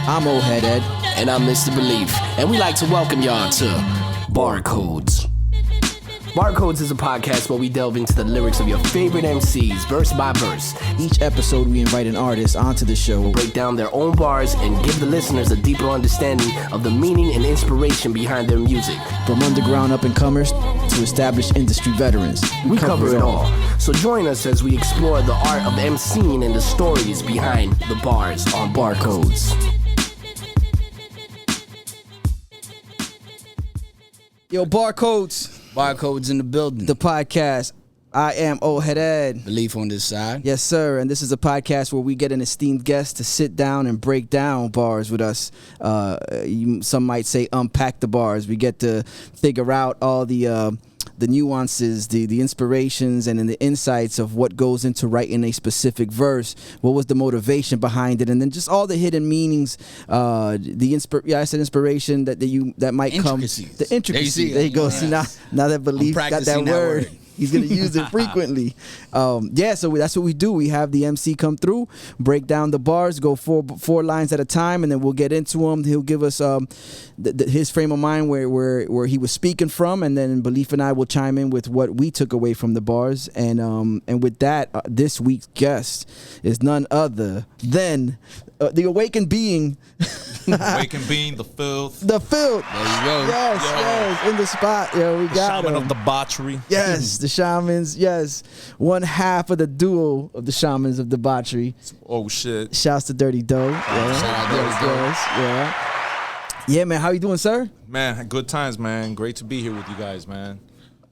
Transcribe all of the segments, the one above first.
I'm Old Head Ed. And I'm Mr. Beleaf. And we like to welcome y'all to Barcodes. Barcodes is a podcast where we delve into the lyrics of your favorite MCs, verse by verse. Each episode, we invite an artist onto the show, break down their own bars, and give the listeners a deeper understanding of the meaning and inspiration behind their music. From underground up-and-comers to established industry veterans. We cover it all. So join us as we explore the art of MCing and the stories behind the bars on Barcodes. Yo, Barcodes. Barcodes in the building. The podcast. I am Old Head Ed. Beleaf on this side. Yes, sir. And this is a podcast where we get an esteemed guest to sit down and break down bars with us. Some might say unpack the bars. We get to figure out all the nuances, the inspirations, and then the insights of what goes into writing a specific verse. What was the motivation behind it, and then just all the hidden meanings. I said inspiration that might come. The intricacy. There you go. Yes. See now that Beleaf got that word. He's going to use it frequently. So that's what we do. We have the MC come through, break down the bars, go four lines at a time, and then we'll get into them. He'll give us his frame of mind where he was speaking from, and then Beleaf and I will chime in with what we took away from the bars. And with that, this week's guest is none other than the awakened being. Awakened being, the Filth. The Filth. There you go. Yes, in the spot. Yo, we got Shaman him. of debauchery. Yes, the shamans. Yes, one half of the duo of the shamans of debauchery. Oh shit! Shouts to Dirty Doe. Shout out Dirty Doe. Yeah, man. How you doing, sir? Man, good times, man. Great to be here with you guys, man.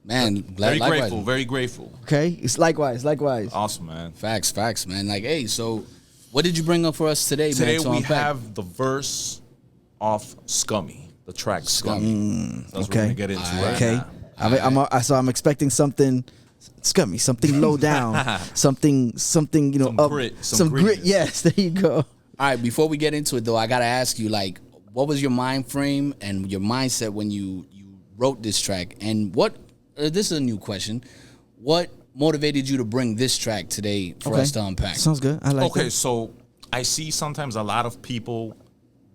Man, Very grateful. Very grateful. Okay, it's likewise. Awesome, man. Facts, man. Like, hey, so what did you bring up for us today, man? Today we have the verse off Skummy, the track Skummy. That's what we're gonna get into right now. I'm expecting something scummy, something low down, something some grit. Yes, there you go. All right, before we get into it though, I gotta ask you, like, what was your mind frame and your mindset when you wrote this track, and what? This is a new question. What motivated you to bring this track today for us to unpack? Sounds good. I like. Okay, that. so I see sometimes a lot of people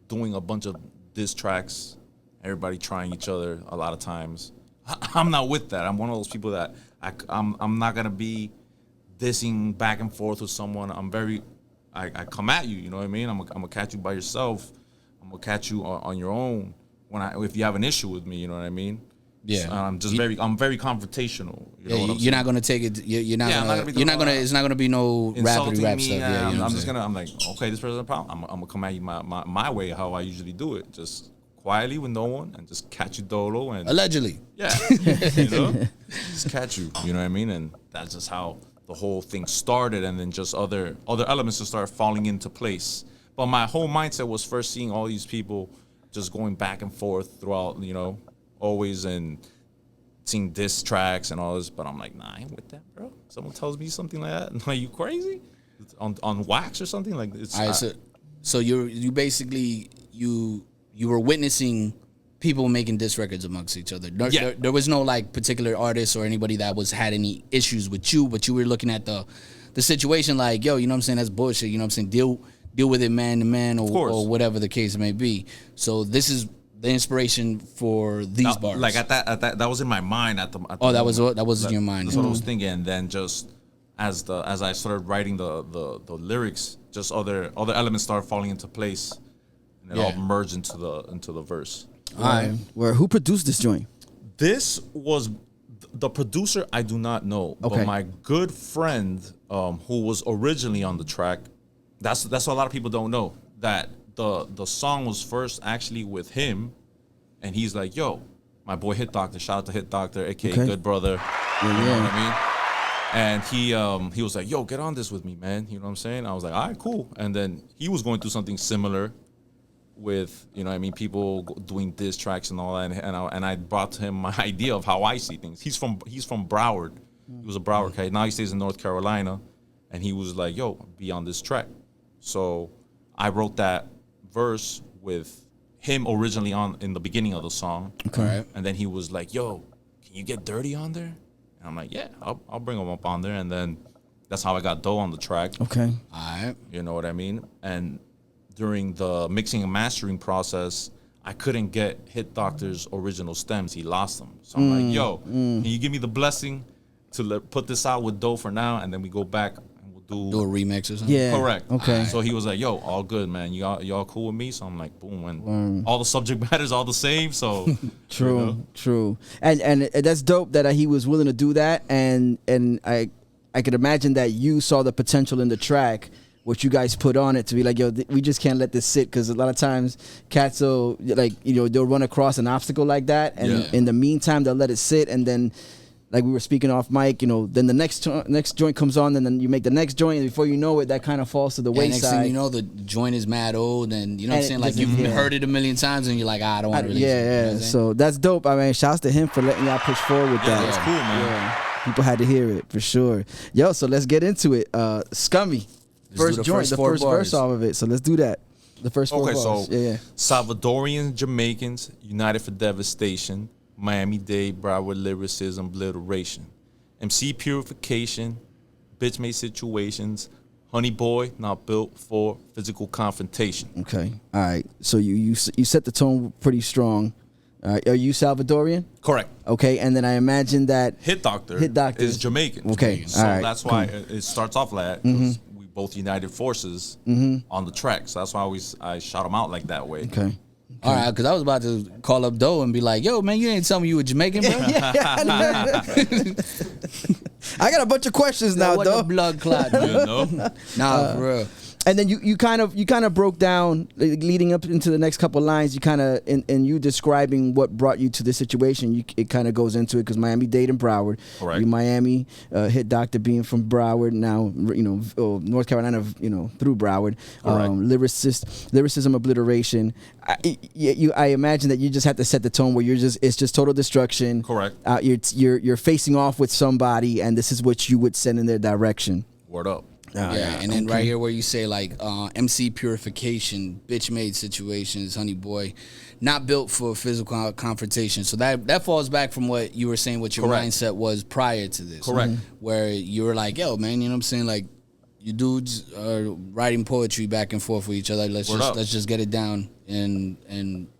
doing a bunch of diss tracks. Everybody trying each other a lot of times. I'm not with that. I'm one of those people that I'm not gonna be dissing back and forth with someone. I come at you. You know what I mean? I'm gonna catch you by yourself. I'm gonna catch you on your own if you have an issue with me. You know what I mean? Yeah. So I'm very confrontational. You know what I'm you're not gonna take it. You're not gonna. It's not gonna be no rapidy rap stuff. Yeah, I'm like, okay, this person's a problem. I'm gonna come at you my way, how I usually do it, just quietly with no one, and just catch you dolo and allegedly. Yeah, just catch you. You know what I mean? And that's just how the whole thing started, and then just other elements just start falling into place. But my whole mindset was first seeing all these people just going back and forth throughout, always, and seeing diss tracks and all this, but I'm like, nah, I ain't with that, bro. Someone tells me something like that, like, you crazy? It's on wax or something like this. All right, so you basically you were witnessing people making diss records amongst each other. There was no like particular artist or anybody that had any issues with you, but you were looking at the situation like, yo, you know what I'm saying? That's bullshit. You know what I'm saying? Deal with it man to man or whatever the case may be. So this is the inspiration for these bars. Like at that was in my mind at the that was in your mind. That's what I was thinking. And then just as I started writing the lyrics, just other elements started falling into place, and it all merged into the verse. All right. Who produced this joint? This was the producer. I do not know, but my good friend, who was originally on the track. That's what a lot of people don't know, that the song was first actually with him, and he's like, yo, my boy Hit Doctor, shout out to Hit Doctor, aka Good Brother. You know what I mean? And he was like, yo, get on this with me, man. You know what I'm saying? I was like, all right, cool. And then he was going through something similar with, people doing diss tracks and all that, and I brought to him my idea of how I see things. He's from Broward. He was a Broward guy. Now he stays in North Carolina, and he was like, yo, be on this track. So I wrote that verse with him originally in the beginning of the song. Okay. And then he was like, yo, can you get Dirty on there? And I'm like, yeah, I'll bring him up on there. And then that's how I got Doe on the track. Okay. All right. You know what I mean? And during the mixing and mastering process, I couldn't get Hit Doctor's original stems. He lost them. So I'm like, yo, can you give me the blessing to put this out with Doe for now, and then we go back and we'll do a remix or something? Yeah. Correct. Okay. So he was like, yo, all good, man. Y'all cool with me? So I'm like, boom. And all the subject matter's all the same. So True. And that's dope that he was willing to do that. And I could imagine that you saw the potential in the track, what you guys put on it, to be like, yo, we just can't let this sit, because a lot of times cats will, like, they'll run across an obstacle like that, and in the meantime they'll let it sit, and then, like we were speaking off mic, then the next joint comes on, and then you make the next joint, and before you know it, that kind of falls to the wayside. Next thing you know, the joint is mad old, and you know what I'm saying? Like, you've heard it a million times, and you're like, I don't want to release it. Yeah. So that's dope. I mean, shouts to him for letting y'all push forward with that. That's cool, man. Yeah. People had to hear it for sure. Yo, so let's get into it. Scummy. First joint, the first verse off of it. So let's do that. The first four bars. So yeah. Salvadorians, Jamaicans, united for devastation. Miami-Dade, Broward lyricism, obliteration. MC purification, bitch-made situations. Honey boy, not built for physical confrontation. Okay. All right. So you set the tone pretty strong. Are you Salvadorian? Correct. Okay, and then I imagine that Hit Doctor is Jamaican. Okay, so all right, that's why it starts off like that, because we both united forces on the track. So that's why I shot him out like that way. Okay. All right, because I was about to call up Doe and be like, yo, man, you ain't telling me you were Jamaican, bro? I got a bunch of questions now, what Doe. the blood clot, dude? Nah, for real. And then you kind of broke down, leading up into the next couple of lines. You kind of in you describing what brought you to this situation. It kind of goes into it, because Miami-Dade and Broward. Correct. You Miami, Hit Doctor being from Broward, now North Carolina, through Broward. Lyricism, obliteration. I imagine that you just have to set the tone where it's just total destruction. Correct. You're facing off with somebody, and this is what you would send in their direction. Word up. And then right here where you say like MC purification, bitch made situations, honey boy, not built for physical confrontation. So that falls back from what you were saying, what your mindset was prior to this. Correct. Where you were like, yo, man, you know what I'm saying? Like, you dudes are writing poetry back and forth with each other. Let's just get it down and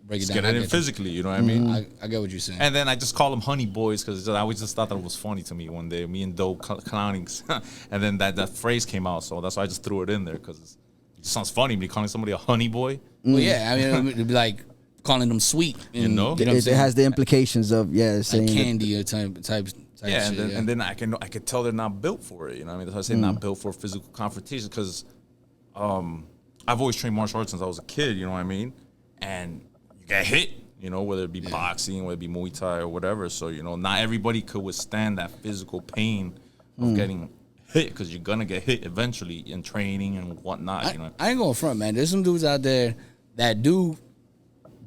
break it down. Get it in physically, you know what I mean? I get what you're saying. And then I just call them honey boys, because I always just thought that it was funny to me one day, me and Doe clowning. And then that phrase came out, so that's why I just threw it in there, because it just sounds funny, me calling somebody a honey boy. Well, yeah, I mean, it'd be like calling them sweet. And, you know it has the implications of saying like candy or type yeah, shit, and then I could tell they're not built for it. You know what I mean? That's why I say not built for physical confrontation, because I've always trained martial arts since I was a kid. You know what I mean? And you get hit. Whether it be boxing, whether it be Muay Thai or whatever. So not everybody could withstand that physical pain of getting hit, because you're gonna get hit eventually in training and whatnot. I ain't going front, man. There's some dudes out there that do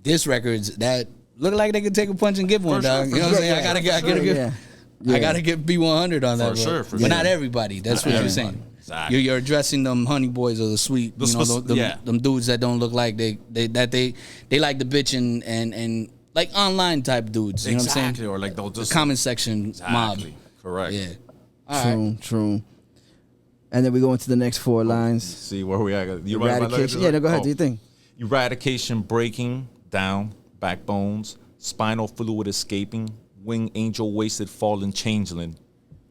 diss records that look like they could take a punch and give one, dog. You know what I'm saying? I gotta get B100 on that. For but not everybody. That's what you're saying. Exactly. You're addressing them honey boys or the sweet, them dudes that don't look like they like the bitch and like online type dudes. You know what I'm saying? Or like the comment section mob. Correct. Yeah. True. And then we go into the next four lines. See where we at. Eradication. Yeah, no, go ahead. Do you think? Eradication, breaking down backbones, spinal fluid escaping, wing angel wasted, fallen changeling,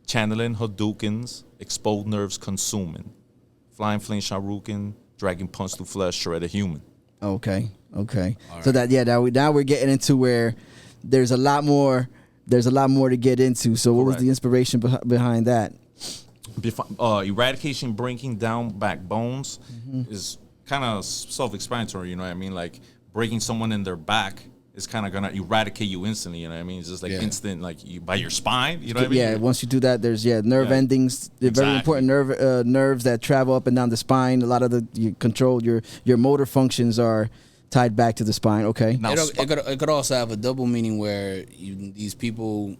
channeling Hadoukens, exposed nerves consuming, flying flame Sharukin, dragging punch through flesh, shred a human. Okay. So now we're getting into where there's a lot more to get into. So what was the inspiration behind that? Eradication, breaking down backbones is kind of self-explanatory. You know what I mean? Like breaking someone in their back is kind of gonna eradicate you instantly. You know what I mean? It's just like instant, like by your spine. You know what I mean? Yeah. Once you do that, there's nerve endings. They're very important nerves that travel up and down the spine. A lot of you control your motor functions are tied back to the spine. Okay. Now, it could also have a double meaning where these people,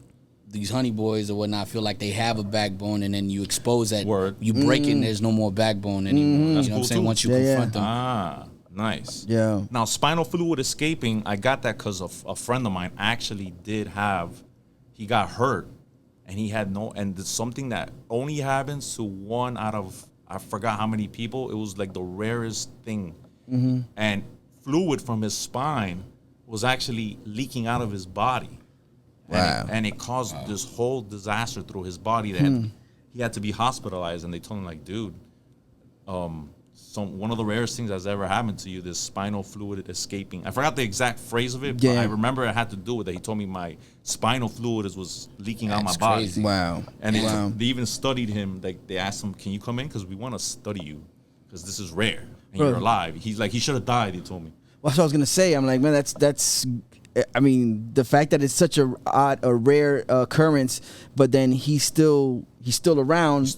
these honey boys or whatnot, feel like they have a backbone, and then you expose that. You break it, and there's no more backbone anymore. That's you know cool what I'm saying? Too. Once you confront them. Nice. Yeah. Now, spinal fluid escaping, I got that because a friend of mine actually he got hurt, and he had and it's something that only happens to one out of, I forgot how many people. It was like the rarest thing. and fluid from his spine was actually leaking out of his body. Wow. And it caused this whole disaster through his body that he had to be hospitalized. And they told him, like, dude, one of the rarest things that's ever happened to you, this spinal fluid escaping. I forgot the exact phrase of it, but I remember it had to do with it. He told me my spinal fluid was leaking out my body. Crazy. Wow. And they even studied him. Like, they asked him, can you come in? Because we want to study you. Because this is rare. And you're alive. He's like, he should have died, he told me. Well, that's what I was going to say. I'm like, man, that's I mean, the fact that it's such a rare occurrence, but then he's still around,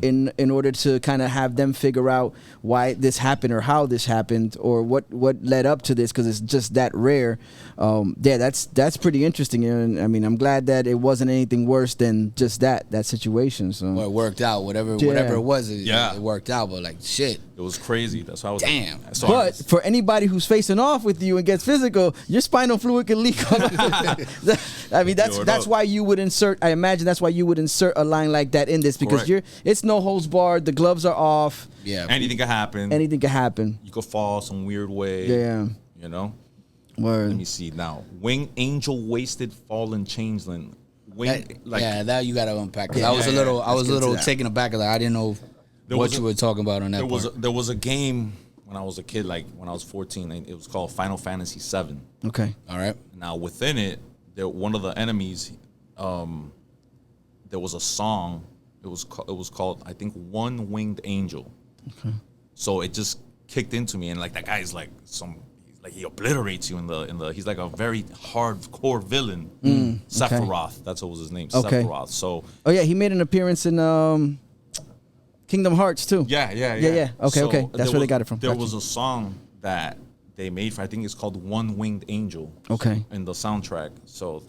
in order to kind of have them figure out why this happened or how this happened or what led up to this, because it's just that rare. That's pretty interesting. And I mean, I'm glad that it wasn't anything worse than just that situation. So well, it worked out. Whatever it was, it worked out. But like shit, it was crazy. That's how I was. Damn. But for anybody who's facing off with you and gets physical, your spinal fluid can leak. I mean, that's why you would insert. I imagine that's why you would insert a line like that in this, because it's no holds barred. The gloves are off. Yeah, anything could happen. Anything could happen. You could fall some weird way. Yeah, you know. Word. Let me see now. Winged angel, wasted, fallen changeling. That you gotta unpack. Cause I was a little taken aback. Like I didn't know what you were talking about on that part. There was a game when I was a kid, like when I was 14. It was called Final Fantasy VII. Okay. All right. Now within it, one of the enemies, there was a song. It was called, I think, One Winged Angel. Okay. So it just kicked into me, and like that guy is like he obliterates you in the. He's like a very hardcore villain. Sephiroth. That's what was his name. Okay. Sephiroth. So. Oh yeah, he made an appearance in Kingdom Hearts too. Yeah. Okay. That's where they got it from. There was a song that they made for, I think it's called One Winged Angel. Okay. In the soundtrack. So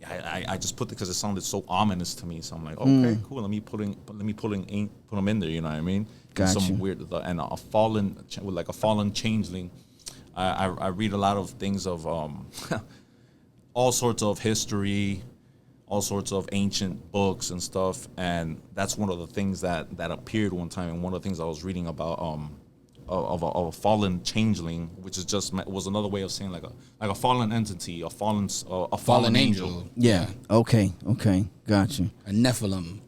I just put it because it sounded so ominous to me. So I'm like, okay, cool. Let me put them in there. You know what I mean? Gotcha. Some weird and a fallen changeling. I read a lot of things of all sorts of history, all sorts of ancient books and stuff, and that's one of the things that appeared one time. And one of the things I was reading about of a fallen changeling, which was another way of saying like a fallen entity, a fallen angel. Yeah. Okay. Gotcha. A Nephilim.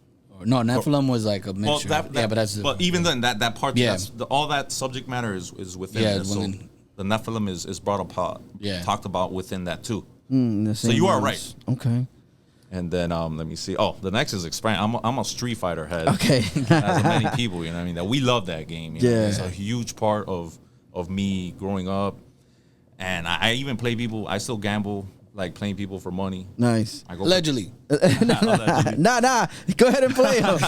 No, Nephilim was like a mixture. But even then, that part, all that subject matter is within. Yeah, so the Nephilim is brought apart, talked about within that too. So you are right. Okay. And then let me see. Oh, the next is expand. I'm a Street Fighter head. Okay. As many people, you know what I mean? That we love that game. You know? It's a huge part of me growing up. And I even play people. I still gamble, like playing people for money. Nice. Allegedly. Nah. Go ahead and play him.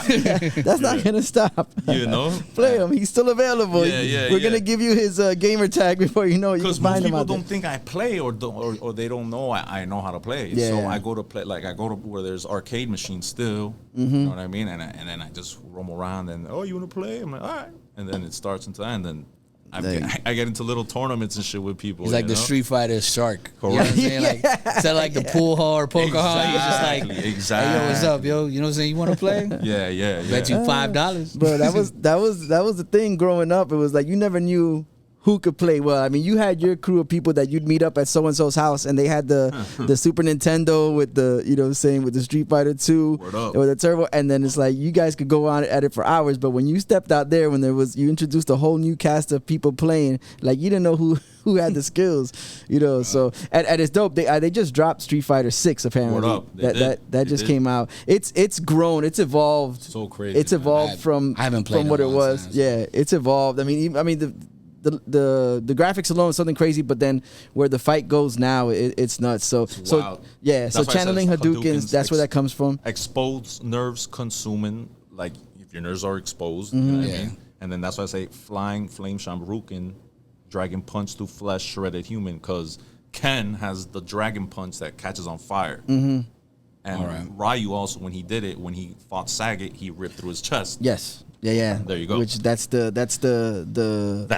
That's not gonna stop. You know, play him. He's still available. We're gonna give you his gamer tag before you know. Because most people don't think I play, or they don't know I know how to play. Yeah. So I go to play, like I go to where there's arcade machines still. You know what I mean? And then I just roam around and you wanna play? I'm like, all right. And then it starts into that, and then I get into little tournaments and shit with people. He's like the Street Fighter shark. Correct. You know what I'm saying? Like, instead of like the pool hall or poker hall, he's just like, hey, yo, what's up, yo? You know what I'm saying? You want to play? Yeah. Bet you $5. Bro, that was the thing growing up. It was like you never knew who could play well. I mean, you had your crew of people that you'd meet up at so-and-so's house, and they had the Super Nintendo with the, you know what I'm saying, with the Street Fighter 2 or the Turbo, and then it's like you guys could go on at it for hours, but when you stepped out there, when you introduced a whole new cast of people playing, like you didn't know who had the skills, you know. So and it's dope. They just dropped Street Fighter 6 apparently. That just came out. It's grown. It's evolved. So crazy. It's evolved from what it was. Yeah, it's evolved. I mean the graphics alone is something crazy, but then where the fight goes now, it's nuts. So channeling Hadoukens, that's where that comes from. Exposed nerves consuming, like if your nerves are exposed, you know what I mean? And then that's why I say flying flame Shamburuken, dragon punch through flesh, shredded human, because Ken has the dragon punch that catches on fire. And Ryu also, when he did it, when he fought Sagat, he ripped through his chest. Yes. Yeah. There you go. Which that's the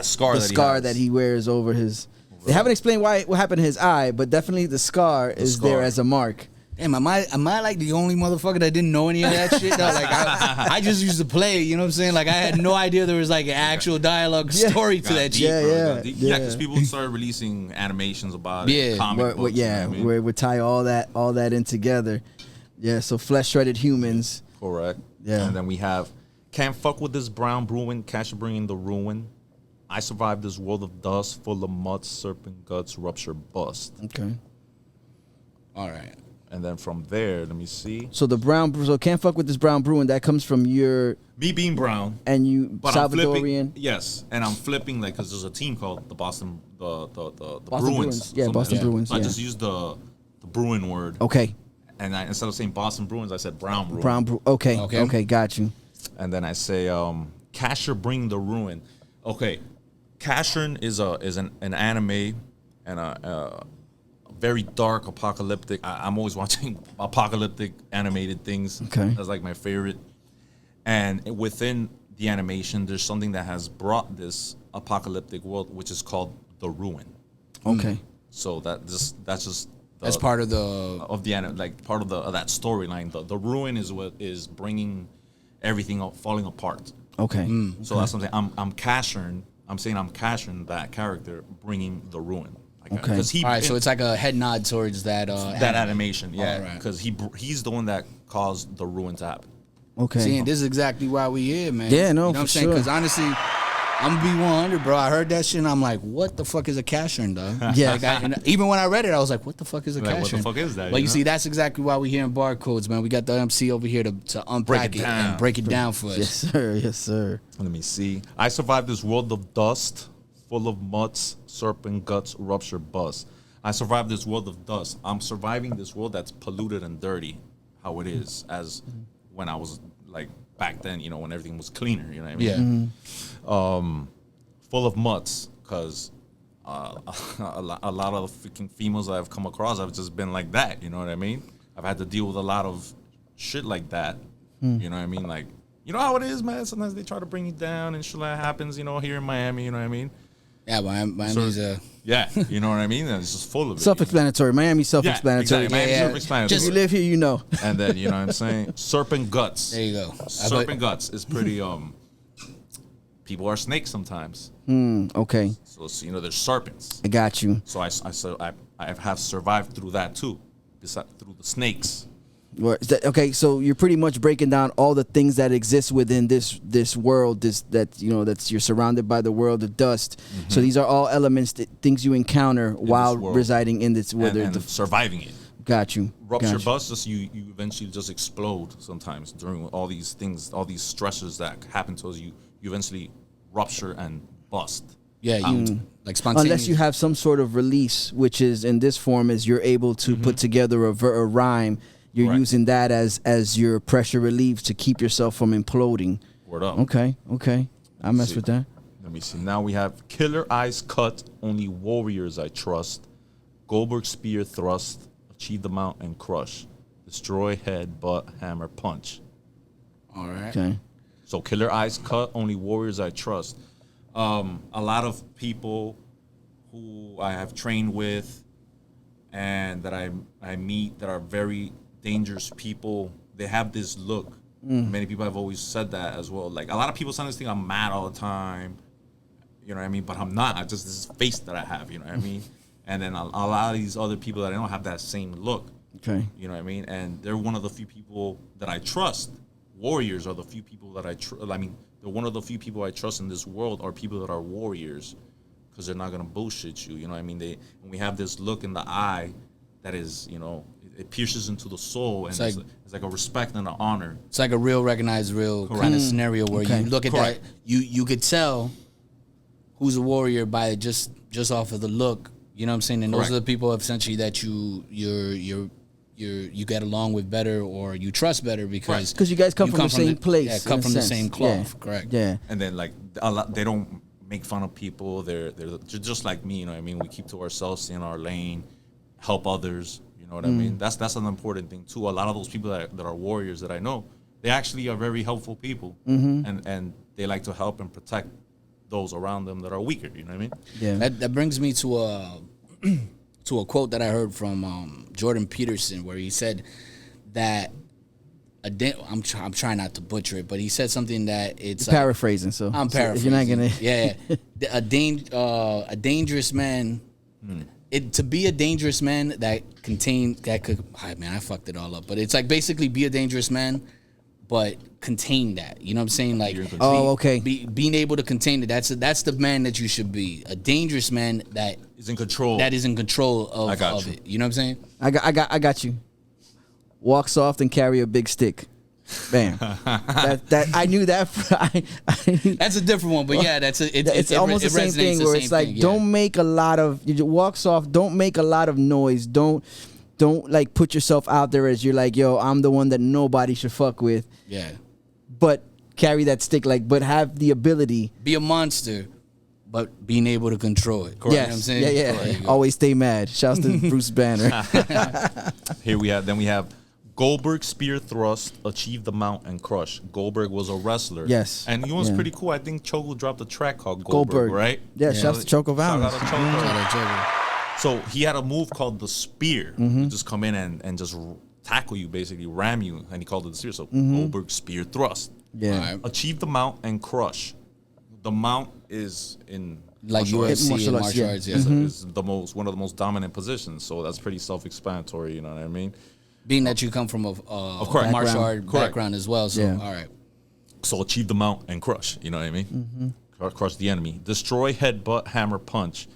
scar that he wears over his. They haven't explained what happened to his eye, but definitely the scar is there as a mark. damn, am I like the only motherfucker that didn't know any of that shit? No, like I just used to play, you know what I'm saying? Like I had no idea there was like an actual dialogue story to that shit. Yeah, because people started releasing animations about it, comic books. We tie all that in together. Yeah, so flesh shredded humans. Correct. Yeah. And then we have Can't Fuck With This Brown Brewing, Cash Bringing the Ruin. I Survived This World of Dust, Full of Mud, Serpent Guts, Rupture, Bust. Okay. All right. And then from there, let me see. So Can't Fuck With This Brown Brewing, that comes from your... Me being brown. And you, but Salvadorian. Yes. And I'm flipping, like, because there's a team called the Boston Boston Bruins. Yeah, Boston Bruins. So I just used the Bruin word. Okay. And instead of saying Boston Bruins, I said Brown Bruin. Okay, got you. And then I say, Casher Bring the Ruin. Okay. Casher is an anime and a very dark, apocalyptic. I'm always watching apocalyptic animated things. Okay. That's like my favorite. And within the animation, there's something that has brought this apocalyptic world, which is called the Ruin. Okay. So that's just That's part of part of that storyline. The Ruin is what is bringing everything falling apart. Okay. So that's something I'm Cashern. I'm saying I'm Cashern, that character, bringing the Ruin. Like, okay. All right, so it's like a head nod towards that animation, yeah. Because he's the one that caused the Ruin to happen. Okay. See, and this is exactly why we here, man. Yeah, no, you know what I'm saying? Because honestly, I'm gonna be 100, bro. I heard that shit, and I'm like, what the fuck is a Cashern, dog? Yeah. Like even when I read it, I was like, what the fuck is a Cashern? What the fuck is that? But you see, that's exactly why we here in Barcodes, man. We got the MC over here to unpack it and break it down for us. Yes, sir. Yes, sir. Let me see. I survived this world of dust, full of mutts, serpent guts, rupture, bust. I survived this world of dust. I'm surviving this world that's polluted and dirty, how it is, as when I was like back then, you know, when everything was cleaner, you know what I mean? Yeah. Full of mutts, because a lot of the freaking females that I've come across have just been like that, you know what I mean? I've had to deal with a lot of shit like that, you know what I mean? Like, you know how it is, man? Sometimes they try to bring you down and shit like that happens, you know, here in Miami, you know what I mean? Yeah, Miami's yeah, you know what I mean? And it's just full of it. Self-explanatory. Miami's self-explanatory. Yeah, exactly. Miami's self-explanatory. Just you live here, you know. And then, you know what I'm saying? Serpent guts. There you go. Serpent guts is pretty, people are snakes sometimes. Okay. So, you know, there's serpents. I got you. So I have survived through that too, through the snakes. Okay, so you're pretty much breaking down all the things that exist within this world, that's you're surrounded by the world of dust. So these are all elements, things you encounter while residing in this world. And surviving it. Got you. Rupture bust, just you eventually just explode sometimes during all these things, all these stressors that happen to us. You eventually rupture and bust. Yeah, like spontaneous. Unless you have some sort of release, which is in this form, is you're able to put together a rhyme. You're using that as your pressure relief to keep yourself from imploding. Word up. Okay. I mess with that. Let me see. Now we have Killer Eyes Cut, Only Warriors I Trust. Goldberg Spear Thrust, Achieve the Mount and Crush. Destroy Head, Butt, Hammer, Punch. All right. Okay. So Killer Eyes Cut, Only Warriors I Trust. A lot of people who I have trained with and that I meet that are very dangerous people, they have this look. Many people have always said that as well. Like, a lot of people sometimes think I'm mad all the time, you know what I mean? But I'm not. I just, this face that I have, you know what I mean? And then a lot of these other people that I don't have that same look. Okay. You know what I mean? And they're one of the few people that I trust. Warriors are the few people that they're one of the few people I trust in this world are people that are warriors, because they're not going to bullshit you, you know what I mean? And we have this look in the eye that is, you know, it pierces into the soul, and it's like a respect and an honor. It's like a real recognized real kind of scenario where you look at that, you could tell who's a warrior by just off of the look, you know what I'm saying? And those are the people essentially that you get along with better, or you trust better, because you guys come from the same place. Yeah, come from the same cloth. Correct. Yeah. And then like they don't make fun of people. They're just like me, you know what I mean? We keep to ourselves, stay in our lane, help others. You know what I mean? That's an important thing too. A lot of those people that are warriors that I know, they actually are very helpful people, and they like to help and protect those around them that are weaker. You know what I mean? Yeah. That brings me to to a quote that I heard from Jordan Peterson, where he said that I'm trying not to butcher it, but he said something that it's like, paraphrasing. So I'm paraphrasing. You're not gonna. Yeah, a dangerous man. To be a dangerous man I fucked it all up. But it's like basically be a dangerous man, but contain that. You know what I'm saying? Like, being able to contain it. That's the man that you should be. A dangerous man that is in control. That is in control of it. You know what I'm saying? I got you. Walk soft and carry a big stick. Bam. that I knew that. That's a different one, but yeah, it's almost the same thing where it's like, don't make a lot of. You walk soft. Don't make a lot of noise. Don't like put yourself out there as you're like, yo, I'm the one that nobody should fuck with. Yeah. But carry that stick, like, but have the ability. Be a monster, but being able to control it. Correct. Yes. You know what I'm saying? Yeah. Always stay mad. Shouts to Bruce Banner. Here we have Goldberg spear thrust, achieve the mount and crush. Goldberg was a wrestler. Yes. And he was pretty cool. I think Choco dropped a track called Goldberg. Right? Yeah, shouts to Choco Violence. So he had a move called the spear. Mm-hmm. Just come in and just tackle you, basically ram you, and he called it the spear. So Goldberg spear thrust. Yeah. Right. Achieve the mount and crush. The mount is in like UFC and martial arts. Yeah. Is one of the most dominant positions. So that's pretty self-explanatory. You know what I mean? Being that you come from a martial art background as well, so all right. So achieve the mount and crush. You know what I mean? Crush the enemy. Destroy, headbutt, hammer, punch.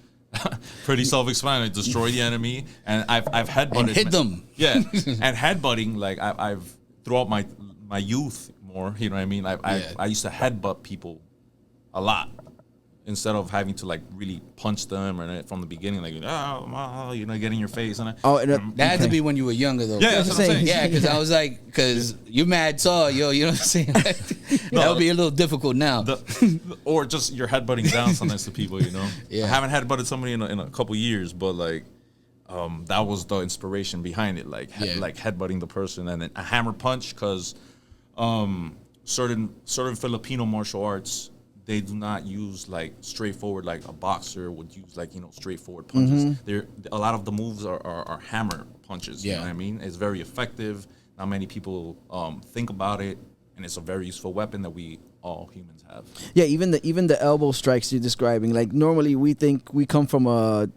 Pretty self-explanatory. Destroy the enemy, and I've headbutted and hit them. Yeah, and headbutting, like I've throughout my youth more. You know what I mean? I used to headbutt people a lot. Instead of having to like really punch them or from the beginning, like get in your face and that had to be when you were younger though. Yeah, that's what I'm saying. Yeah, because I was like, because you mad tall, yo, you know what I'm saying? That would be a little difficult now. Or just you're headbutting down sometimes to people, you know. Yeah, I haven't headbutted somebody in a couple years, but like that was the inspiration behind it, like headbutting the person, and then a hammer punch because certain Filipino martial arts. They do not use like straightforward like a boxer would use, like, you know, straightforward punches. A lot of the moves are hammer punches. You know what I mean? It's very effective. Not many people think about it, and it's a very useful weapon that we all humans have. Yeah, even the elbow strikes you're describing. Like normally we think we come from a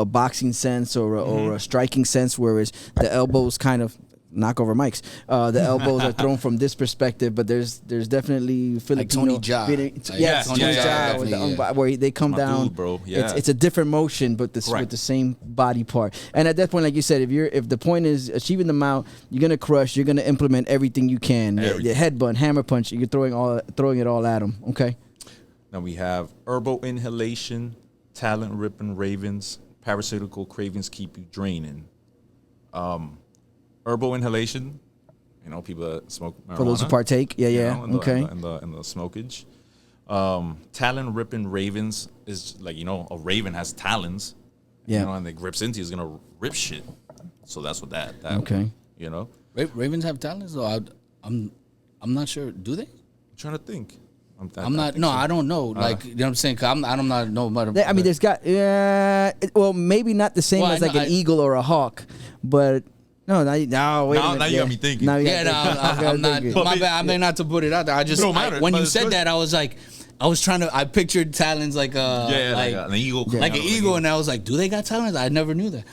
boxing sense or a striking sense, whereas the elbows kind of knock over mics. The elbows are thrown from this perspective, but there's definitely Filipino. Like Tony Jaa. Tony Jaa with the where they come down. Dude, bro. Yeah. It's a different motion, but with the same body part. And at that point, like you said, if the point is achieving the mount, you're gonna crush. You're gonna implement everything you can. The headbutt, hammer punch. You're throwing it all at them. Okay. Now we have herbal inhalation, talent ripping ravens, parasitical cravings keep you draining. Herbal inhalation, you know, people that smoke marijuana. For those who partake, And the smokage. Talon ripping ravens is like, you know, a raven has talons. You know, and it grips into you, is gonna rip shit. So that's what that okay. You know, ravens have talons, though. I'm not sure. Do they? I'm trying to think. I'm not. No, so. I don't know. Like, you know what I'm saying? 'Cause I'm not know about. I mean, there's got well, maybe not the same as like an eagle or a hawk, but. No, wait a minute. Now you got me thinking. I'm not. My bad. I mean, not to put it out there. I just when you said that, I was like, I pictured talons like like an eagle, like an eagle, and I was like, do they got talons? I never knew that.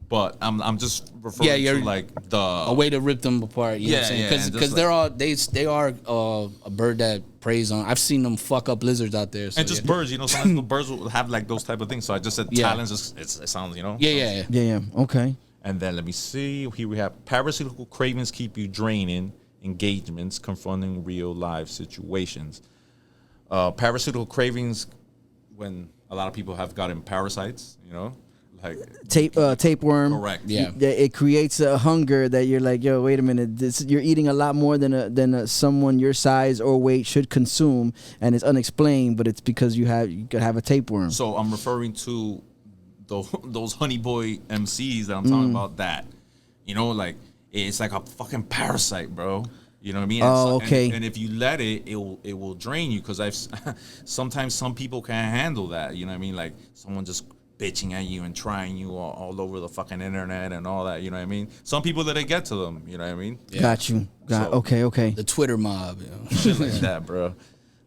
But I'm just referring to like a way to rip them apart. You know what I'm saying? Because they are a bird that preys on. I've seen them fuck up lizards out there. So and just birds, you know, sometimes the birds will have like those type of things. So I just said talons. It sounds, you know. Yeah. Okay. And then let me see. Here we have parasitical cravings keep you draining, engagements, confronting real life situations. Parasitical cravings, when a lot of people have gotten parasites, you know, like tapeworm. Correct. Yeah. It creates a hunger that you're like, yo, wait a minute. You're eating a lot more than someone your size or weight should consume, and it's unexplained, but it's because you could have a tapeworm. So I'm referring to those honey boy MCs that I'm talking about, that, you know, like it's like a fucking parasite, bro. You know what I mean? Okay. And if you let it will drain you, because sometimes some people can't handle that. You know what I mean? Like someone just bitching at you and trying you all over the fucking internet and all that, you know what I mean? Some people that it get to them, you know what I mean? Yeah. Got you. Okay. The Twitter mob, you know? Shit like that, bro.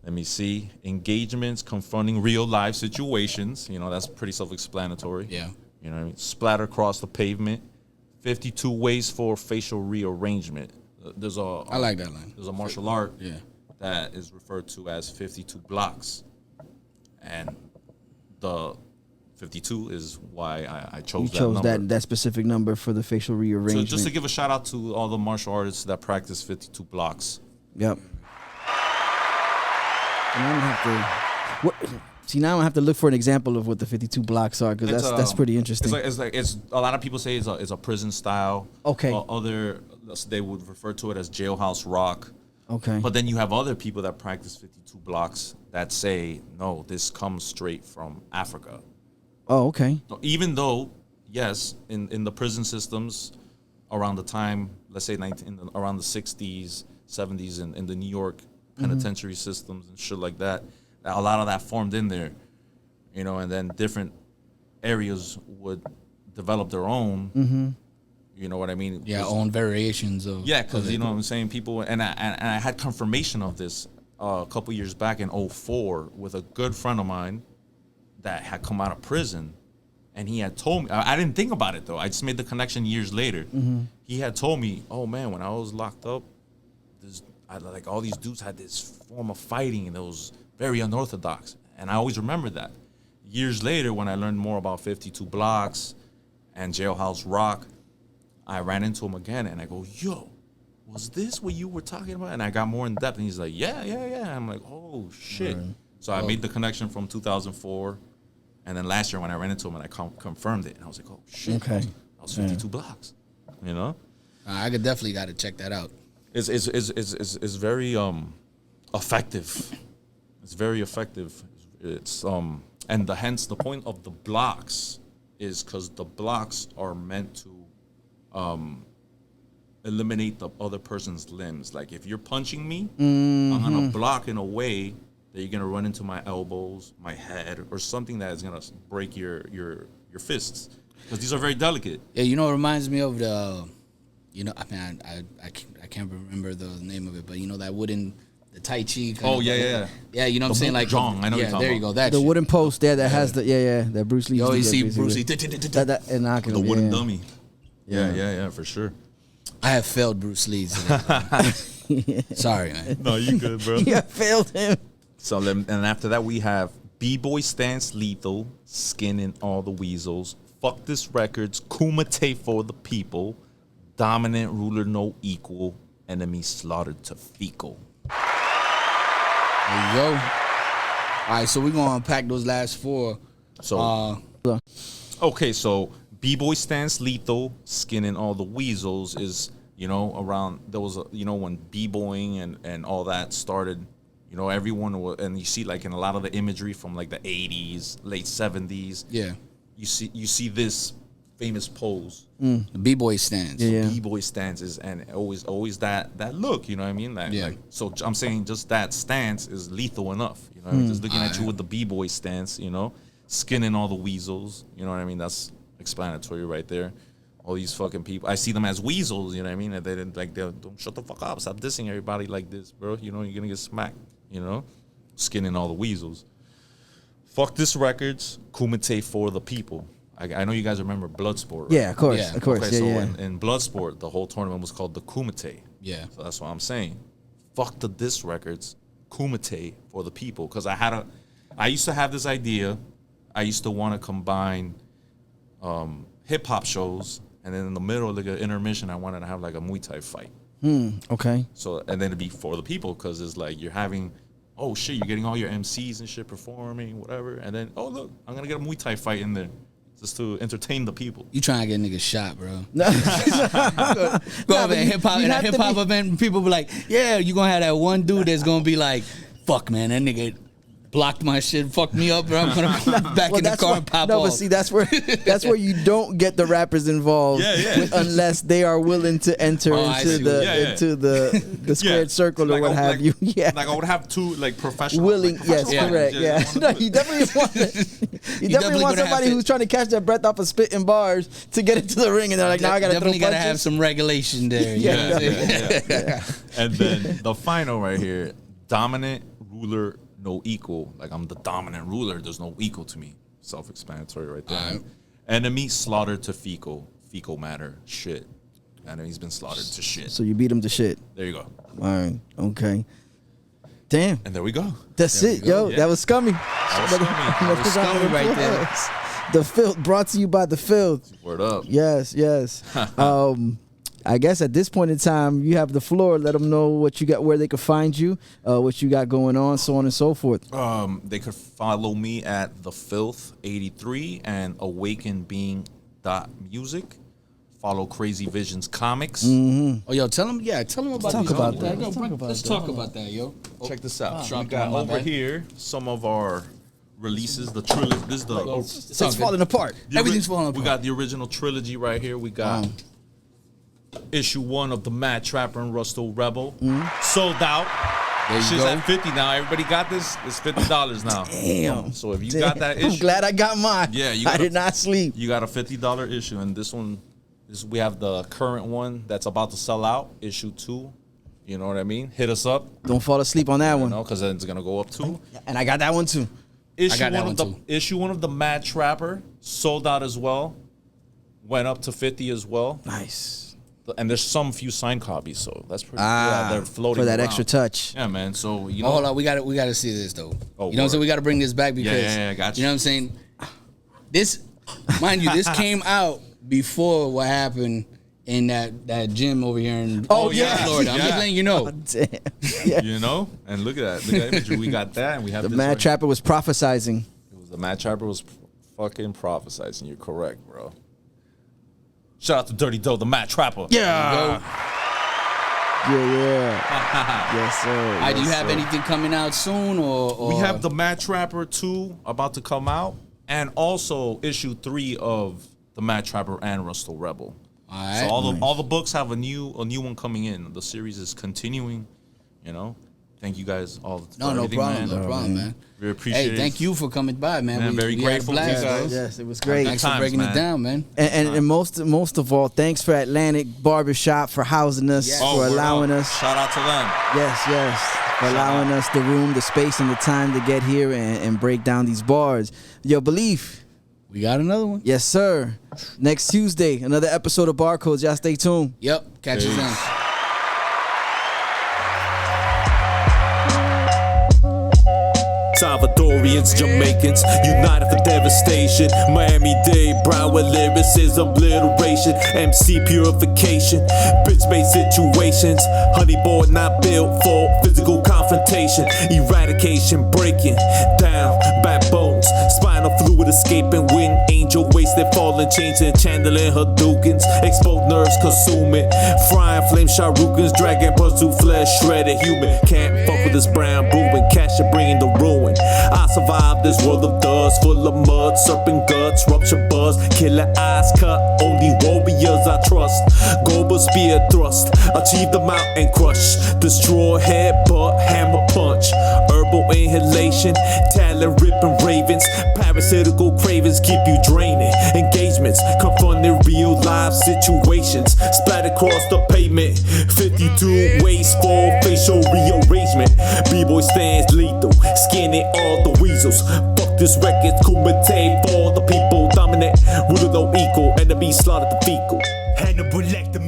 Let me see. Engagements confronting real life situations. You know, that's pretty self-explanatory. Yeah. You know what I mean? Splatter across the pavement. 52 ways for facial rearrangement. I like that line. There's a martial art that is referred to as 52 blocks. And the 52 is why I chose that number. that specific number for the facial rearrangement. So just to give a shout out to all the martial artists that practice 52 blocks. Yep. And I'm gonna have to now I'm gonna have to look for an example of what the 52 blocks are, because that's pretty interesting. It's a lot of people say it's a prison style. Okay. They would refer to it as jailhouse rock. Okay. But then you have other people that practice 52 blocks that say, no, this comes straight from Africa. Oh, okay. Even though, yes, in the prison systems around the time, let's say around the 60s, 70s, in the New York penitentiary systems and shit like that, a lot of that formed in there, you know, and then different areas would develop their own, you know what I mean? Yeah, own variations of... Yeah, because, you know what I'm saying, people, and I had confirmation of this a couple years back in 2004 with a good friend of mine that had come out of prison, and he had told me, I didn't think about it though, I just made the connection years later. He had told me, oh man, when I was locked up, like all these dudes had this form of fighting and it was very unorthodox, and I always remember that. Years later, when I learned more about 52 blocks and jailhouse rock, I ran into him again and I go, yo, was this what you were talking about? And I got more in depth, and he's like, yeah. I'm like, oh shit. Right. So I made the connection from 2004, and then last year when I ran into him and I confirmed it, and I was like, oh shit, okay. That was 52 blocks, you know? I could definitely got to check that out. It's very effective. It's very effective. It's and hence the point of the blocks is because the blocks are meant to eliminate the other person's limbs. Like if you're punching me, I'm gonna block in a way that you're gonna run into my elbows, my head, or something that is gonna break your fists, because these are very delicate. Yeah, you know, it reminds me of the, you know, I mean, I can't remember the name of it, but you know that wooden, the Tai Chi. Yeah. You know what I'm saying? Like, Zhong, I know. Yeah, there you go. That the shit. wooden post there that has the that Bruce Lee. You always see Bruce Lee. The wooden dummy. Yeah, for sure. I have failed Bruce Lee today. Sorry, man. No, you good, bro. You failed him. So and after that we have B-Boy Stance Lethal, Skinning All the Weasels, Fuck This Records, Kumite for the People, Dominant Ruler No Equal, Enemy Slaughtered to Fecal. There you go. All right, so we're going to unpack those last four. So, okay, so B-Boy Stance Lethal, Skinning All the Weasels is, you know, around, there was, when B-Boying and all that started, you know, everyone was, and you see like in a lot of the imagery from like the 80s, late 70s. Yeah. You see this famous pose. The B-Boy stance. Yeah. B-Boy stances, and always that look, you know what I mean? So I'm saying just that stance is lethal enough, you know what I mean? Just looking at you with the B-Boy stance, you know, skinning all the weasels, you know what I mean? That's explanatory right there. All these fucking people, I see them as weasels, you know what I mean? And they don't shut the fuck up, stop dissing everybody like this, bro. You know, you're gonna get smacked, you know? Skinning all the weasels. Fuck This Records, Kumite for the People. I know you guys remember Bloodsport, right? Yeah, of course. Okay, so yeah. in Bloodsport, the whole tournament was called the Kumite. Yeah. So that's what I'm saying. Fuck the This Records, Kumite for the People. Because I used to have this idea. I used to want to combine hip-hop shows, and then in the middle, like an intermission, I wanted to have like a Muay Thai fight. Okay. So, and then it'd be for the people, because it's like you're having, oh shit, you're getting all your MCs and shit performing, whatever. And then, oh look, I'm going to get a Muay Thai fight in there. Just to entertain the people. You trying to get niggas shot, bro. Go over at a hip-hop event, and people be like, yeah, you going to have that one dude that's going to be like, fuck, man, that nigga blocked my shit, fucked me up, bro. I'm going to come back in the car and pop off. No, but see, that's where you don't get the rappers involved unless they are willing to enter into the squared circle or what have you. Yeah. Like I would have two like professional. Willing, yes, correct. Yeah. No, you definitely want it. You definitely want somebody who's trying to catch their breath off of spitting bars to get into the ring, and they're like, now I gotta definitely throw gotta have some regulation there. Yeah. And then the final right here: dominant, ruler, no equal. Like I'm the dominant ruler. There's no equal to me. Self-explanatory right there. Right. Enemy slaughtered to fecal matter. Shit. Enemy's been slaughtered to shit. So you beat him to shit. There you go. All right. Okay. Damn. And there we go. That's it, yo. Yeah. That was Skummy. That was Skummy right there. The Filth, brought to you by the Filth. Word up. Yes. I guess at this point in time, you have the floor. Let them know what you got, where they can find you, what you got going on, so on and so forth. They could follow me at the Filth 83 and awakenbeing.music. Follow Crazy Visions Comics. Mm-hmm. Oh, yo, tell them about that. Let's talk about that, yo. Check this out. We got over here some of our releases. The trilogy. This is it's falling apart. Everything's falling apart. We got the original trilogy right here. We got issue 1 of the Mad Trapper and Rusto Rebel. Sold out. Shit's at $50 now. Everybody got this? It's $50 now. Damn. So if you got that issue, I'm glad I got mine. Yeah, I did not sleep. You got a $50 issue, and this one. We have the current one that's about to sell out, issue 2. You know what I mean? Hit us up. Don't fall asleep on that one. No, because then it's gonna go up too. And I got that one too. Issue 1 of the Mad Trapper sold out as well. Went up to 50 as well. Nice. And there's some few signed copies, so that's pretty. Yeah, they're floating for that around. extra touch. Yeah, man. So you know. Hold on, we got to see this though. You know what I'm saying? We got to bring this back because yeah, got you. You know what I'm saying? This, mind you, this came out before what happened in that gym over here in Florida. I'm just letting you know. Oh, damn. Yeah. You know? And look at that. Look at that imagery. We got that, and we have the this Mad Trapper was prophesizing. The Mad Trapper was fucking prophesizing. You're correct, bro. Shout out to Dirty Doe, the Mad Trapper. Yeah. Yes, sir. Do you have anything coming out soon, or? We have the Mad Trapper 2 about to come out, and also issue 3 of the Mad Trapper and Rusto Rebel. All right. So all the books have a new one coming in. The series is continuing. You know, thank you guys all. No problem, man. We appreciate it. Hey, thank you for coming by, man. I'm very grateful to you guys. Yes, it was great. Thanks for breaking it down, man. And most of all, thanks for Atlantic Barbershop for housing us, for allowing us. Shout out to them. Yes. For allowing us the room, the space, and the time to get here and break down these bars. Yo, Beleaf. We got another one. Yes, sir. Next Tuesday, another episode of Barcodes. Y'all stay tuned. Yep. Catch you then. Salvadorians, Jamaicans, united for devastation. Miami-Dade, Broward lyrics, obliteration. MC purification, bitch-made situations. Honeyboy not built for physical confrontation. Eradication, breaking down backbones. Spinal fluid escaping, wind angel wasted, falling, changing, channeling Hadoukens. Exposed nerves consuming, frying flame Sharukans, dragging pursue flesh, shredded human. Can't fuck with this brown brewing, cash it bringing the ruin. I survived this world of dust, full of mud, serpent guts, rupture buzz, killer eyes cut, only warriors I trust. Global spear thrust, achieve the mountain crush, destroy headbutt, hammer punch, herbal inhalation, talent ripping ravens, parasitical cravings keep you draining. Engagements, confronting real life situations, spat across the pavement, 52 ways for facial rearrangement. B-boy stands lethal, skinning all the weasels. Fuck this record, Kumite for the people. Dominant, ruler no equal, enemy slaughtered the fecal. Hannibal like the